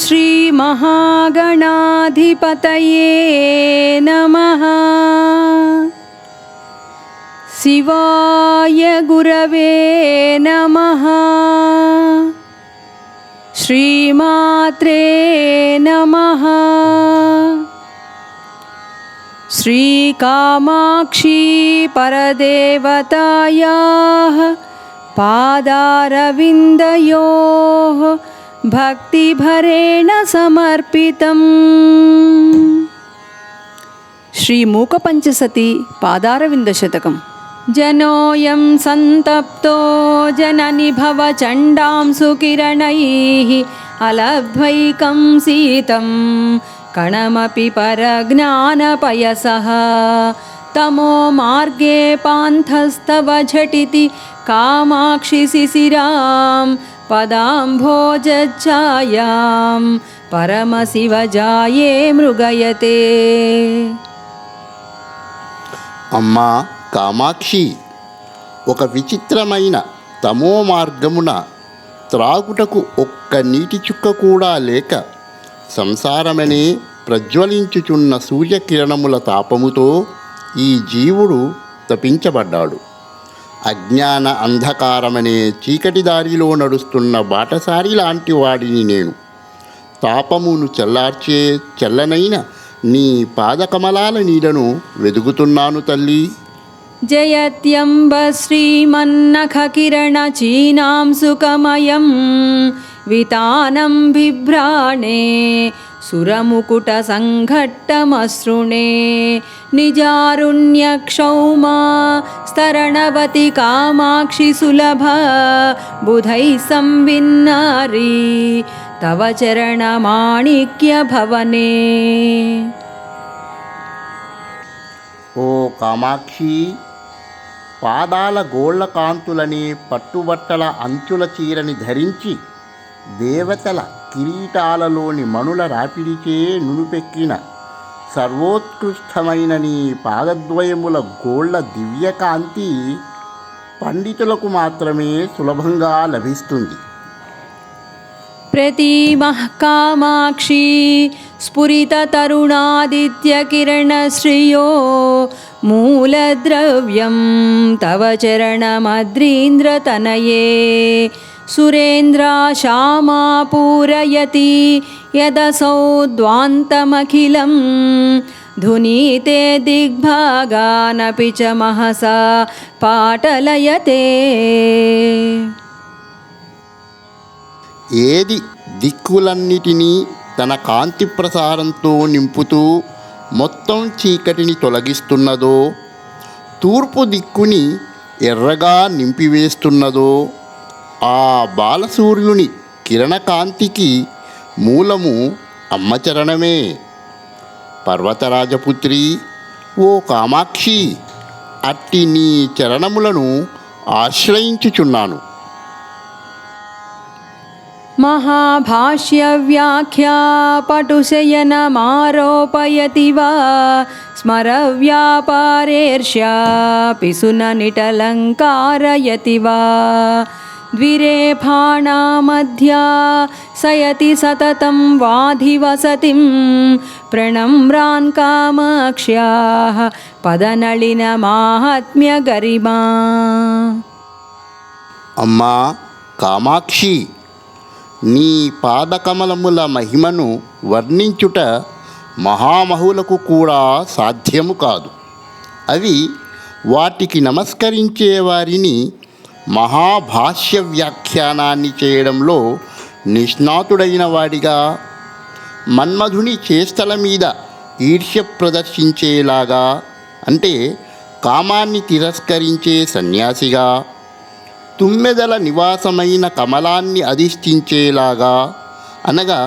శ్రీ మహాగణాధిపతయే నమః. శివాయ గురవే నమః. శ్రీమాత్రే నమః. శ్రీకామాక్షీ పరదేవతాయాః పాదారవిందయోః భక్తిభరేణ సమర్పితం. శ్రీ మూకపంచసతి పాదారవింద శతకం. జనోయం సంతప్తో జనని భవచండాం సుకిరణైః అలబ్ధ్వైకం సీతం కణమపి పరజ్ఞానపయసః. తమో మార్గే పాంథస్తవ ఝటితి కామాక్షి శిశిరాం పదాంభోజఛాయాం పరమశివజాయే మృగయతే. అమ్మా కామాక్షి, ఒక విచిత్రమైన తమో మార్గమున త్రాగుటకు ఒక్క నీటి చుక్క కూడా లేక సంసారమనే ప్రజ్వలించుచున్న సూర్యకిరణముల తాపముతో ఈ జీవుడు తపించబడ్డాడు. అజ్ఞాన అంధకారమనే చీకటి దారిలో నడుస్తున్న బాటసారి లాంటి వాడిని నేను. తాపమును చల్లార్చే చల్లనైన నీ పాదకమలాల నీడను వెదుగుతున్నాను తల్లి. జయత్యంబ శ్రీమన్నఖకిరణ చీనాం సుఖమయం వితానం బిభ్రాణే సురముకుట సంఘట్టమసృణే. నిజారుణ్యక్షౌమా స్తరణవతి కామాక్షి సులభ బుధై సంవిన్నారీ తవ చరణమాణిక్య భవనే. ఓ కామాక్షి, పాదాల గోళ్ల కాంతులని పట్టుబట్టల అంచుల చీరని ధరించి దేవతల కిరీటాలలోని మణుల రాపిడిచే నునుపెక్కిన సర్వోత్కృష్టమైన నీ పాదద్వయముల గోళ్ల దివ్యకాంతి పండితులకు మాత్రమే సులభంగా లభిస్తుంది. ప్రతిమః కామాక్షి స్ఫురిత తరుణాదిత్య కిరణ శ్రియో మూలద్రవ్యం తవ చరణమద్రీంద్ర తనయే. సురేంద్రాశామా పూరయతి యదసౌ ద్వాంతమఖిలం ధునీతే దిగ్భాగానపి చ మహసా పాటలయతే. ఏది దిక్కులన్నిటినీ తన కాంతి ప్రసారంతో నింపుతూ మొత్తం చీకటిని తొలగిస్తున్నదో, తూర్పు దిక్కుని ఎర్రగా నింపివేస్తున్నదో ఆ బాలసూర్యుని కిరణకాంతికి మూలము అమ్మచరణమే. పర్వతరాజపుత్రి, ఓ కామాక్షి, అట్టి నీ చరణములను ఆశ్రయించుచున్నాను. మహాభాష్య వ్యాఖ్యా పటుశయనమారోపయతి వా స్మరవ్యాపారేర్ష్యా పిసున నిటలంకారయతి వా. ద్విరేఫాణా మధ్యా సయతి సతతం వాధివసతిం ప్రణమ్రాన్ కామాక్ష్యాః పదనళిన మాహాత్మ్య గరిమా. అమ్మా కామాక్షి, నీ పాదకమలముల మహిమను వర్ణించుట మహామహులకు కూడా సాధ్యము కాదు. అవి వాటికి నమస్కరించే వారిని మహాభాష్య వ్యాఖ్యానాన్ని చేయడంలో నిష్ణాతుడైన వాడిగా, మన్మధుని చేష్టల మీద ఈర్ష్య ప్రదర్శించేలాగా, అంటే కామాన్ని తిరస్కరించే సన్యాసిగా, తుమ్మెదల నివాసమైన కమలాన్ని అధిష్ఠించేలాగా, అనగా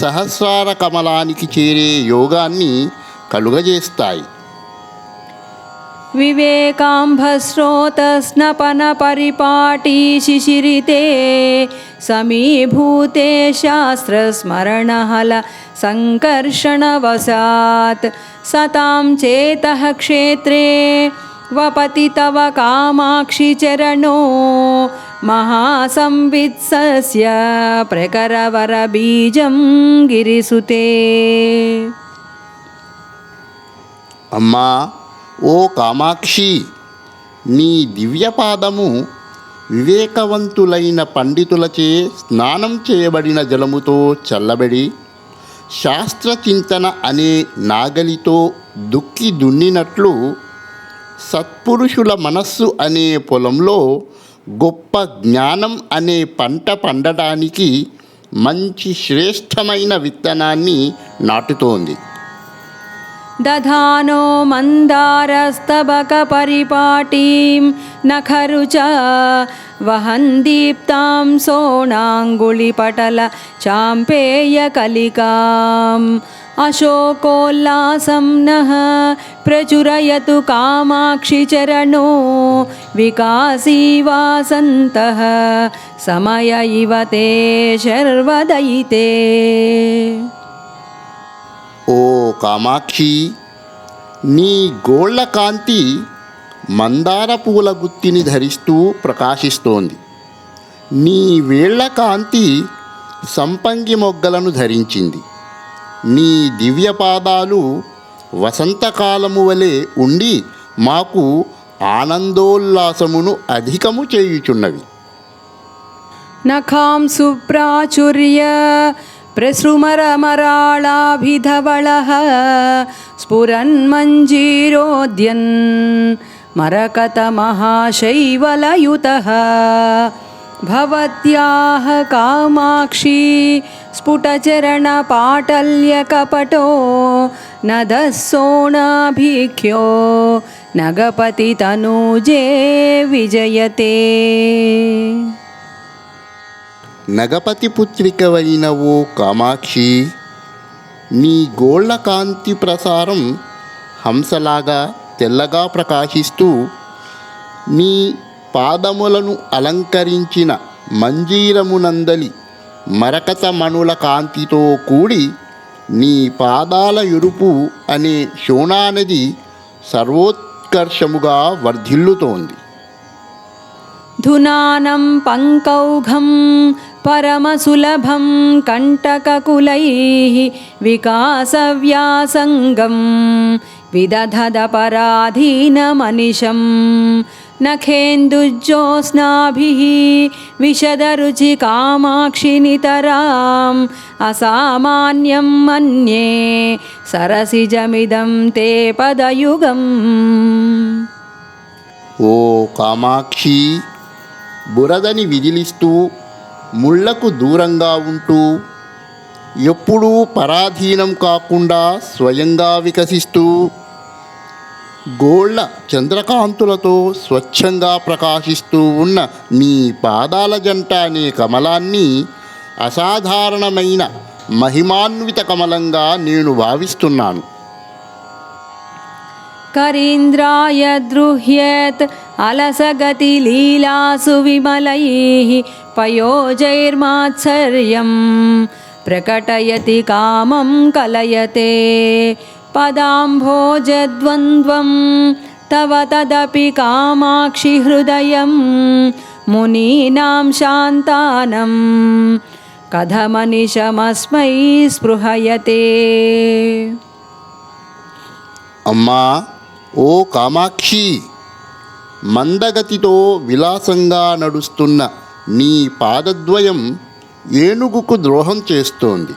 సహస్రార కమలానికి చేరే యోగాన్ని కలుగజేస్తాయి. వివేకాంభస్రోతస్నపన పరిపాటీ శిశిరితే సమీభూతే శాస్త్రస్మరణహల సంకర్షణవశాత్ సతాం చేతః క్షేత్రే వపతి తవ కామాక్షి చరణో మహాసంవిత్సస్య ప్రకరవర బీజం గిరిసుతే. అమ్మా, ఓ కామాక్షి, నీ దివ్యపాదము వివేకవంతులైన పండితులచే స్నానం చేయబడిన జలముతో చల్లబడి శాస్త్రచింతన అనే నాగలితో దుక్కి దున్నినట్లు సత్పురుషుల మనస్సు అనే పొలంలో గొప్ప జ్ఞానం అనే పంట పండటానికి మంచి శ్రేష్టమైన విత్తనాన్ని నాటుతోంది. దధానో మందారస్తబక పరిపాటీం నఖరుచ వహన్ దీప్తాం సోణాంగుళిపటల చాంపేయ కలికాం అశోకోల్లాసం నః ప్రచురయతు కామాక్షి చరణో వికాసీ వాసంతః సమయ ఇవ తే శర్వదయితే. ఓ కామాక్షి, నీ గోళ్ళ కాంతి మందార పూల గుత్తిని ధరిస్తూ ప్రకాశిస్తోంది. నీ వేళ్ల కాంతి సంపంగి మొగ్గలను ధరించింది. నీ దివ్యపాదాలు వసంతకాలము వలె ఉండి మాకు ఆనందోల్లాసమును అధికము చేయుచున్నవి. నఖాం సుప్రాచుర్య ప్రసృమరమరాళాభిధవళః స్ఫురన్మంజీరోద్యన్ మరకతమహాశైవలయుతః భవత్యాః కామాక్షి స్ఫుటచరణపాటల్యకపటో నదస్సోణాభిఖ్యో నగపతితనూజే విజయతే. నగపతి పుత్రికవైన ఓ కామాక్షి, నీ గోళ్ళ కాంతి ప్రసారం హంసలాగా తెల్లగా ప్రకాశిస్తూ నీ పాదములను అలంకరించిన మంజీరమునందలి మరకత మణుల కాంతితో కూడి నీ పాదాల ఎరుపు అనే శోణానది సర్వోత్కర్షముగా వర్ధిల్లుతోంది. ధునానం పంకౌఘం పరమసులభం కంటకకులైః వికాసవ్యాసంగం విదధద పరాధీనమనిశం నఖేందుజ్యోత్స్నాభిః విశదరుచి కామాక్షి నితరాం అసామాన్యం మన్యే సరసిజమిదం తే పదయుగం. ఓ కామాక్షి, బురదని విదిలిస్తూ ముళ్లకు దూరంగా ఉంటూ ఎప్పుడూ పరాధీనం కాకుండా స్వయంగా వికసిస్తూ గోళ్ళ చంద్రకాంతులతో స్వచ్ఛంగా ప్రకాశిస్తూ ఉన్న నీ పాదాల జంట అనే కమలాన్ని అసాధారణమైన మహిమాన్విత కమలంగా నేను భావిస్తున్నాను. కరీంద్రాయ ద్రుహ్యేత్ అలసగతి లీలాసు విమలైః పయోజైర్మాత్సర్యం ప్రకటయతి కామం కలయతే పదాంభోజద్వంద్వం తవ తదపి కామాక్షి హృదయం మునీనాం శాంతానం కథమనిశమస్మై స్పృహయతే. అమ్మా, ఓ కామాక్షి, మందగతితో విలాసంగా నడుస్తున్న నీ పాదద్వయం ఏనుగుకు ద్రోహం చేస్తోంది.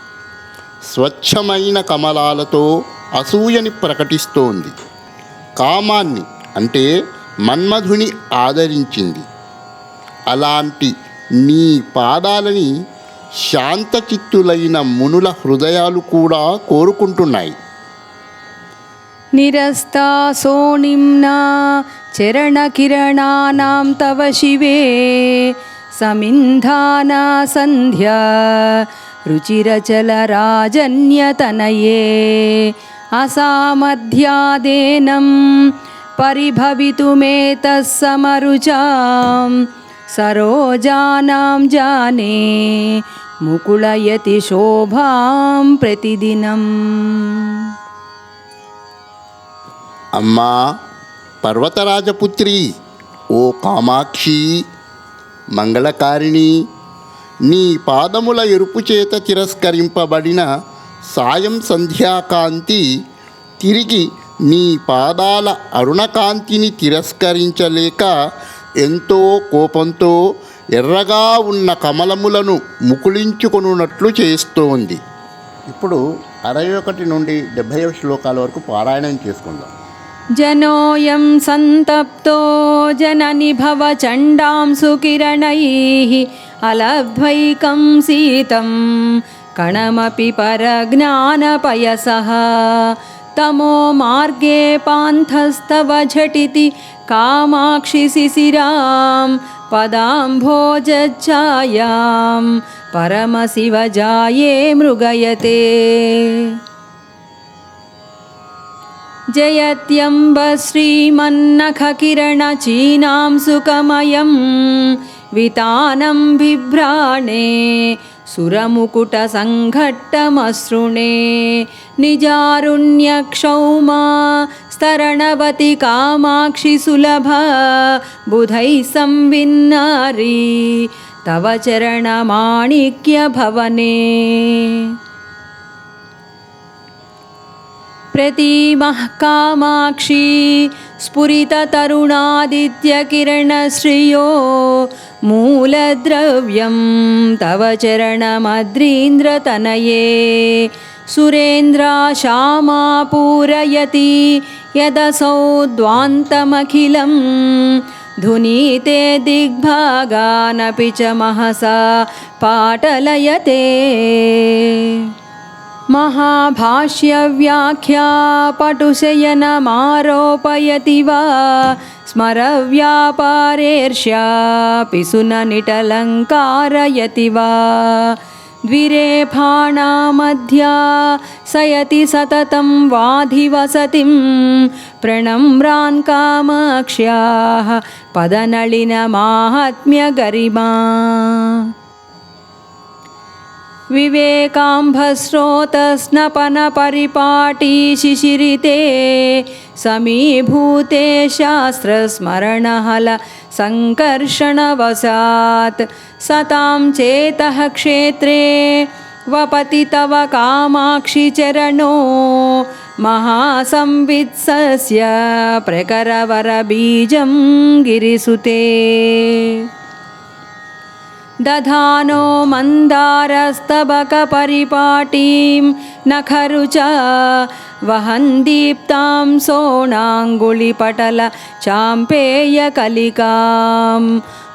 స్వచ్ఛమైన కమలాలతో అసూయని ప్రకటిస్తోంది. కామాన్ని అంటే మన్మధుని ఆదరించింది. అలాంటి నీ పాదాలని శాంతచిత్తులైన మునుల హృదయాలు కూడా కోరుకుంటున్నాయి. నిరస్తాసో నిమ్నా చరణకిరణానాం తవ శివే సమింధానా సంధ్యా రుచిరచలరాజన్యతనయే అసామధ్యాదేనం పరిభవితుమేతః సమరుచాం సరోజానాం జానే ముకుళయతి శోభాం ప్రతిదినం. అమ్మా, పర్వతరాజపుత్రి, ఓ కామాక్షి, మంగళకారిణి, నీ పాదముల ఎరుపు చేత తిరస్కరింపబడిన సాయం సంధ్యాకాంతి తిరిగి నీ పాదాల అరుణకాంతిని తిరస్కరించలేక ఎంతో కోపంతో ఎర్రగా ఉన్న కమలములను ముకుళించుకొనున్నట్లు చేస్తోంది. ఇప్పుడు 61 నుండి 70 శ్లోకాల వరకు పారాయణం చేసుకుందాం. జనోయం సంతప్తో జనని భవ చండాంసు కిరణైః అలభ్వైకం సీతం కణమపి పరజ్ఞానపయసః తమో మార్గే పాంథస్తవ ఝటితి కామాక్షి శిశిరాం పదాంభోజఛాయాం పరమశివజాయే మృగయతే. జయత్యంబ శ్రీమన్నఖకిరణచీనాం సుఖమయం వితానం బిభ్రాణే సురముకుట సంఘట్టమసృణే నిజారుణ్యక్షౌమా స్తరణవతి కామాక్షి సులభ బుధై సంవిన్నారీ తవ చరణమాణిక్య భవనే. ప్రతిమః కామాక్షి స్ఫురితతరుణాదిత్యకిరణశ్రియో మూలద్రవ్యం తవ చరణమద్రీంద్రతనయే సురేంద్రాశామా పూరయతి యదసౌ ధ్వాంతమఖిలం ధునీతే దిగ్భాగానపి చ మహసా పాటలయతే. మహాభాష్యవ్యాఖ్యా పటుశయనమారోపయతి వా స్మరవ్యాపారేర్ష్యా పిసుననిటలంకారయతి వా ద్విరేఫాణామధ్యా సయతి సతతం వాధివసతిం ప్రణమ్రాన్ కామాక్ష్యాః పదనళిన మాహాత్మ్యగరిమా. వివేకాంభస్రోతస్నపన పరిపాటీ శిశిరితే సమీభూతే శాస్త్రస్మరణహల సంకర్షణవశాత్ సతాం చేతః క్షేత్రే వపతి తవ కామాక్షి చరణో మహాసంవిత్సస్య ప్రకరవరబీజం గిరిసుతే. దధానో మందారస్తబకపరిపాటీం నఖరుచా వహందీప్తాం సోణాంగుళిపటల చాంపేయకలికాం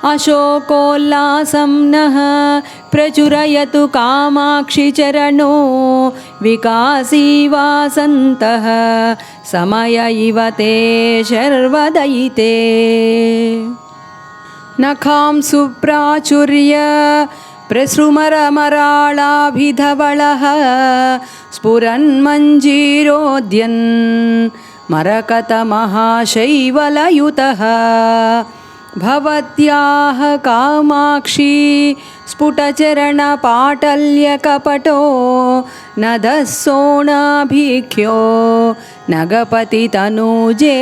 అశోకోల్లాసం నః ప్రచురయతు కామాక్షి చరణో వికాసీ వాసంతః సమయ ఇవ తే శర్వదయితే. నఖాంసు ప్రాచుర్య ప్రసృమరమరాళాభిధవళః స్ఫురన్మంజీరోద్యన్ మరకతమహాశైవలయుతః భవత్యాః కామాక్షి స్ఫుటచరణపాటల్యకపటో నదస్సోణాభిఖ్యో నగపతితనూజే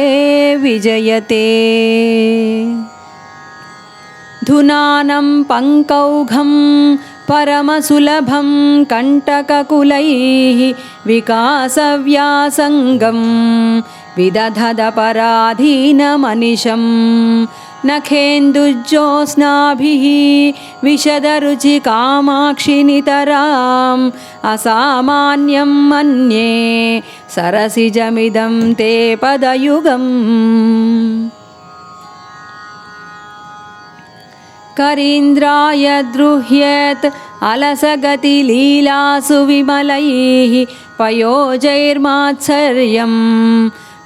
విజయతే. ధునానం పంకౌఘం పరమసులభం కంటకకులైః వికాసవ్యాసంగం విదధదపరాధీనమనిశం నఖేందుజ్జోత్స్నాభిః విశదరుచి కామాక్షి నితరాం అసామాన్యం మన్యే సరసిజమిదం తే పదయుగం. కరీంద్రాయ ద్రుహ్యత్ అలసగతిలీలాసు విమలైః పయోజైర్మాత్సర్యం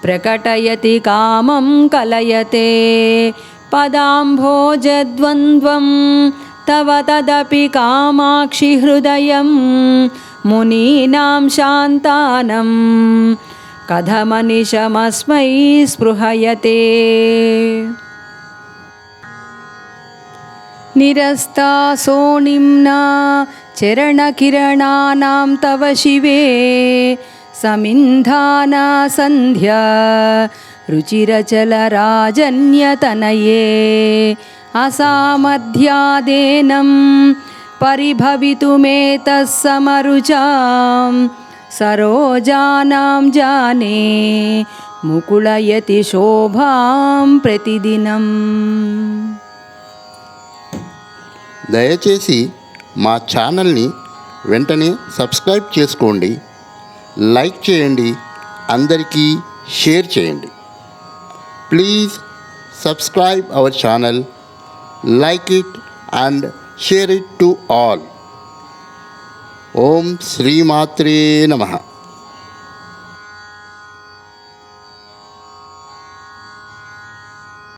ప్రకటయతి కామం కలయతే. పదాంభోజద్వంద్వం తవ తదపి కామాక్షి హృదయం మునీనాం శాంతానం కథమనిశమస్మై స్పృహయతే. నిరస్తాసోనిమ్నా చరణకిరణానాం తవ శివే సమింధానా సంధ్యా रुचिरचलराजन्यतनये असामध्यादेनं परिभवितुमेतः समरुचां सरोजानां जाने मुकुलयति शोभां प्रतिदिनं। దయచేసి మా ఛానల్ని వెంటనే సబ్స్క్రైబ్ చేసుకోండి, లైక్ చేయండి, అందరికీ షేర్ చేయండి. Please subscribe our channel, like it and share it to all. ఓం శ్రీమాత్రే నమః.